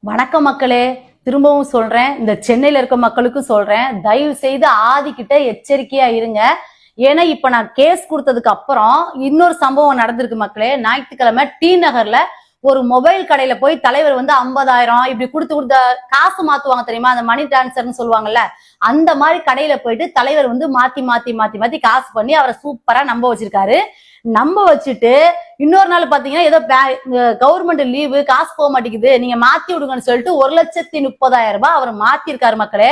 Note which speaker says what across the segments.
Speaker 1: வணக்கம் மக்களே. திரும்பவும் சொல்றேன், இந்த சென்னையில இருக்க மக்களுக்கும் சொல்றேன், தயவு செய்து ஆதிக்கிட்ட எச்சரிக்கையா இருங்க. ஏன்னா இப்ப நான் கேஸ் கொடுத்ததுக்கு அப்புறம் இன்னொரு சம்பவம் நடந்திருக்கு மக்களே. ஞாயிற்றுக்கிழமை டி நகர்ல ஒரு மொபைல் கடையில போய் தலைவர் 50,000 இப்படி கொடுத்த காசு மாத்துவாங்க தெரியுமா, அந்த மணி டிரான்ஸ்பர்னு சொல்லுவாங்கல்ல, அந்த மாதிரி கடையில போயிட்டு தலைவர் மாத்தி மாத்தி மாத்தி மாத்தி காசு பண்ணி அவரை சூப்பரா நம்ப வச்சிருக்காரு. நம்ப வச்சுட்டு இன்னொரு நாள் பாத்தீங்கன்னா ஏதோ கவர்மெண்ட் லீவு, காசு போக மாட்டேங்குது, நீங்க மாத்தி விடுங்கன்னு சொல்லிட்டு 1,30,000 ரூபாய் அவர் மாத்திருக்காரு மக்களே.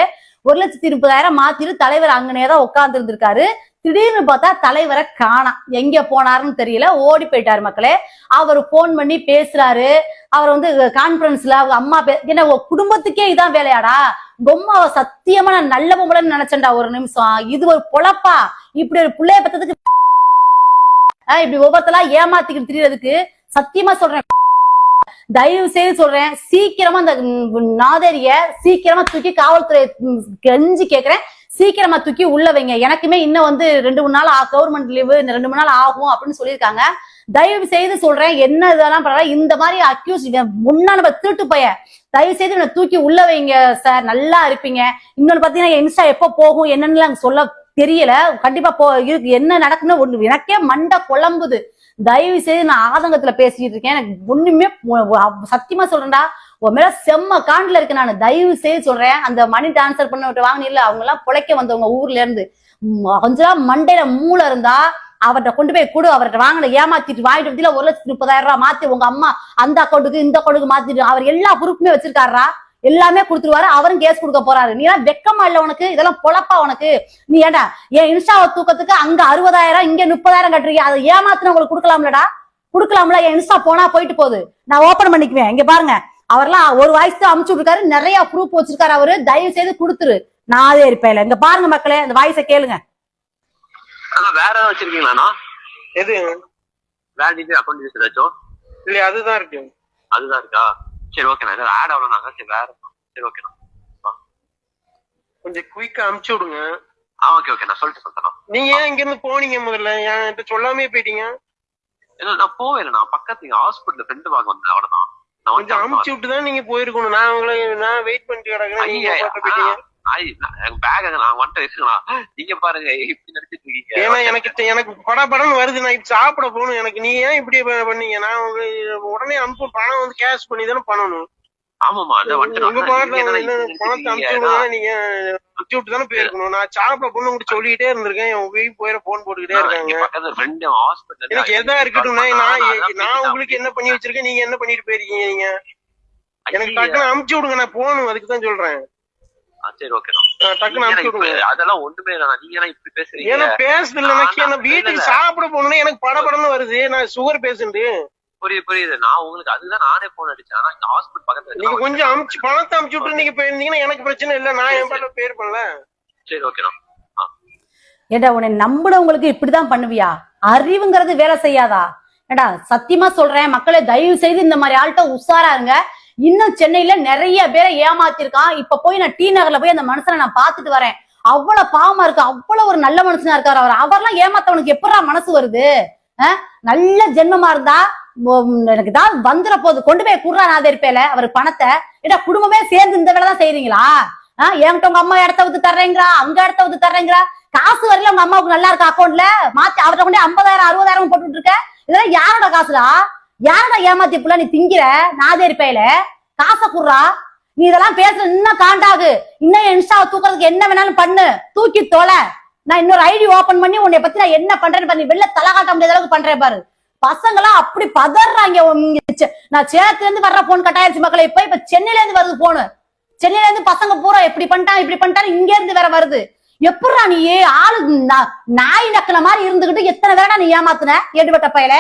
Speaker 1: 1,30,000 மாத்திட்டு தலைவர் அங்கனேதான் உட்கார்ந்து இருந்திருக்காரு. திடீர்னு பார்த்தா தலைவரை காணோம், எங்க போனாருன்னு தெரியல, ஓடி போயிட்டாரு மக்களே. அவர் போன் பண்ணி பேசுறாரு. அவர் கான்பரன்ஸ்ல அவங்க அம்மா என்ன குடும்பத்துக்கே இதான் வேலையாடா, பொம்மாவை சத்தியமா நான் நல்ல பொம்பளைன்னு நினைச்சேன்டா ஒரு நிமிஷம், இது ஒரு பொழப்பா, இப்படி ஒரு பிள்ளைய பத்ததுக்கு இப்படி ஒவ்வொருத்தலாம் ஏமாத்திக்கிட்டு திரியறதுக்கு சத்தியமா சொல்றேன், தயவு செய்து சொல்றேன், சீக்கிரமா அந்த நாதரிய சீக்கிரமா தூக்கி காவல்துறை கெஞ்சி கேக்குறேன், சீக்கிரமா தூக்கி உள்ள வைங்க. எனக்குமே இன்னும் 2-3 நாள் கவர்மெண்ட் லீவு, இந்த 2-3 நாள் ஆகும் அப்படின்னு சொல்லியிருக்காங்க. தயவு செய்து சொல்றேன், என்ன இதெல்லாம் பரவாயில்ல, இந்த மாதிரி அக்யூஸ் முன்னா நம்ம திருட்டு போய தயவு செய்து தூக்கி உள்ள வைங்க சார், நல்லா இருப்பீங்க. இன்னொன்னு பாத்தீங்கன்னா இன்ஸ்டா எப்ப போகும் என்னன்னு சொல்ல தெரியல, கண்டிப்பா இருக்கு, என்ன நடக்குன்னு எனக்கே மண்டை குழம்புது. தயவு செய்து நான் ஆதங்கத்துல பேசிட்டு இருக்கேன், எனக்கு ஒண்ணுமே சத்தியமா சொல்றேன்டா, உன் மேல செம்ம காண்டில் இருக்கு. நான் தயவு செய்து சொல்றேன், அந்த மணி டிரான்ஸ்பர் பண்ண வாங்கினீங்கல்ல, அவங்க எல்லாம் பிழைக்க வந்தவங்க ஊர்ல இருந்து, கொஞ்சம் மண்டையில மூளை இருந்தா அவர்கிட்ட கொண்டு போய் கொடு, அவர்கிட்ட வாங்கின ஏமாத்திட்டு வாங்கிட்டு வந்து 1,30,000 ரூபாய் மாத்தி உங்க அம்மா அந்த அக்கௌண்ட்டுக்கு இந்த அக்கௌண்ட்டுக்கு மாத்திட்டு, அவர் எல்லா ப்ரூஃப்மே வச்சிருக்காரா, எல்லாமே கொடுத்துருவாரு, அவரும் கேஸ் கொடுக்க போறாரு. நீ எல்லாம் வெக்கமா இல்ல உனக்கு, இதெல்லாம் பொழப்பா உனக்கு? நீ ஏண்டா என் இன்ஸ்டாவை தூக்கத்துக்கு அங்க 60,000 இங்க 30,000 கட்டுறீங்க, அதை ஏமாத்தின உங்களுக்கு கொடுக்கலாம்லடா, கொடுக்கலாம்ல. என் இன்ஸ்டா போனா போயிட்டு போகுது, நான் ஓபன் பண்ணிக்குவேன். இங்க பாருங்க, அவர்லாம் ஒரு வாய்ஸ் தான் அமுச்சு விட்டுருக்காரு, நிறைய ப்ரூஃப் வச்சிருக்காரு அவரு, தயவு செய்து கொடுத்துரு, நான் அதே இருப்பேன். இங்க பாருங்க மக்களே, அந்த வாய்ஸை கேளுங்க.
Speaker 2: வேற ஏதாவது வச்சிருக்கீங்களா?
Speaker 3: எது
Speaker 2: வேற டீடைல் அக்கௌண்ட் டீடைல்ஸ் ஏதாச்சும்
Speaker 3: இல்ல? அதுதான் இருக்கு.
Speaker 2: அதுதான் இருக்கா? சரி ஓகேண்ணா, ஏதாவது ஆட் ஆகணும்னாங்க. சரி வேற, சரி ஓகேண்ணா,
Speaker 3: கொஞ்சம் குயிக்கா அமுச்சு விடுங்க.
Speaker 2: ஓகே ஓகே, நான் சொல்லிட்டு சொல்றேன்.
Speaker 3: நீங்க ஏன் இங்க இருந்து போனீங்க முதல்ல, என்கிட்ட சொல்லாமே போயிட்டீங்க?
Speaker 2: இல்ல நான் போவேன், பக்கத்து ஹாஸ்பிட்டல் ஃப்ரெண்டு பார்க்க வந்தேன், அவ்வளவுதான். நான்
Speaker 3: கொஞ்சம் அமுச்சு விட்டு தான் நீங்க போயிருக்கணும். நான் உங்களை வெயிட் பண்ணிட்டு கிடக்குறேன், நீங்க போயிட்டீங்க.
Speaker 2: நீங்க பாருங்க இப்படி நடிச்சிட்டு இருக்கீங்க.
Speaker 3: ஏன்னா எனக்கு படபடன்னு வருது, நான் இப்ப சாப்பிட போகணும். எனக்கு நீ ஏன் இப்படி பண்ணீங்க? நான் உடனே அனுப்பு, பணம் கேஷ் பண்ணி தானே பண்ணணும்.
Speaker 2: ஆமாமா,
Speaker 3: உங்க பணத்தை அனுப்பிச்சு விடுங்க, நீங்க அனுப்பிச்சு விட்டு தானே போயிருக்கணும். நான் சாப்பிட போகணும் உங்களுக்கு சொல்லிக்கிட்டே இருந்திருக்கேன், என் வீட்டு போயிட போன் போட்டுக்கிட்டே இருக்காங்க. எனக்கு எதா இருக்கட்டும், நான் உங்களுக்கு என்ன பண்ணி வச்சிருக்கேன், நீங்க என்ன பண்ணிட்டு போயிருக்கீங்க? நீங்க எனக்கு டக்குன்னு அனுப்பிச்சு விடுங்க, நான் போகணும், அதுக்கு தான் சொல்றேன்.
Speaker 2: சரி ஓகேண்ணா, டக்குன்னு அனுப்பிச்சு விடுங்க. அதெல்லாம் ஒண்ணுமே இல்ல, நீங்க இப்படி பேசுறீங்க.
Speaker 3: ஏன்னா பேசுறது இல்ல, வீட்டுக்கு சாப்பிட போகணும்னா எனக்கு படபடன்னு வருது, நான் சுகர் பேஷண்ட்.
Speaker 2: புரியுது. நான் உங்களுக்கு அதுதான் நானே போன் அடிச்சேன், ஆனா இந்த ஹாஸ்பிட்டல் பக்கத்துல
Speaker 3: நீங்க கொஞ்சம் பணத்தை அமுச்சு விட்டு நீங்க போயிருந்தீங்கன்னா எனக்கு பிரச்சனை இல்ல, நான் என் பாட்டுல பேர் பண்ணல.
Speaker 2: சரி ஓகேண்ணா.
Speaker 1: ஏடா உன்னை நம்பினவங்களுக்கு இப்படிதான் பண்ணுவியா? அறிவுங்கிறது வேலை செய்யாதா? ஏடா சத்தியமா சொல்றேன் மக்களே, தயவு செய்து இந்த மாதிரி ஆள்கிட்ட உஷாரா இருங்க. இன்னும் சென்னையில நிறைய பேரை ஏமாத்திருக்கான். இப்ப போய் நான் டி நகர்ல போய் அந்த மனுஷனை நான் பாத்துட்டு வரேன், அவ்வளவு பாவமா இருக்கு, அவ்வளவு ஒரு நல்ல மனுஷனா இருக்காரு அவர். அவர்லாம் ஏமாத்தவனுக்கு எப்படா மனசு வருது? நல்ல ஜென்மமா இருந்தா எனக்கு தான் வந்துட போகுது, கொண்டு போய் குடுறா நான் இருப்பேல அவர் பணத்தை. ஏடா குடும்பமே சேர்ந்து இந்த வேலை தான் செய்யறீங்களா? என்கிட்ட உங்க அம்மா இடத்த வித்து தர்றேங்கிறா, அங்க இடத்த வித்து தர்றேங்கிறா, காசு வரல உங்க அம்மாவுக்கு நல்லா இருக்கா அக்கௌண்ட்ல மாத்தி அவர்கிட்ட கொண்டு 50,000 60,000 போட்டுட்டு இருக்க. இதெல்லாம் யாரோட காசுடா? யாரோட ஏமாத்தி புள்ள நீ திங்கிற? நாதே இருப்பேல காசை குடுறா. நீ இதெல்லாம் பேசுற இன்னும் காண்டாகு, இன்னும் இன்ஸ்டாவை தூக்குறதுக்கு என்ன வேணாலும் பண்ணு, தூக்கி தொலை. நான் இன்னொரு ஐடி ஓபன் பண்ணி உன்னை பத்தி நான் என்ன பண்றேன்னு பண்ணி வெளில தலை காட்ட முடியாத அளவுக்கு பண்றேன் பாரு. பசங்களாம் அப்படி பதறாங்க. நான் சேலத்துல இருந்து வர்ற போன் கட்டாயிருச்சு மக்களை, இப்ப சென்னையில இருந்து வருது போனு. சென்னையில இருந்து பசங்க பூரா இப்படி பண்ணிட்டான் இப்படி பண்ணிட்டான், இங்க இருந்து வேற வருது. எப்படா நீ ஆளு நாய் நக்கல மாதிரி இருந்துகிட்டு எத்தனை வேணா நீ ஏமாத்துன எடுபட்ட பயல?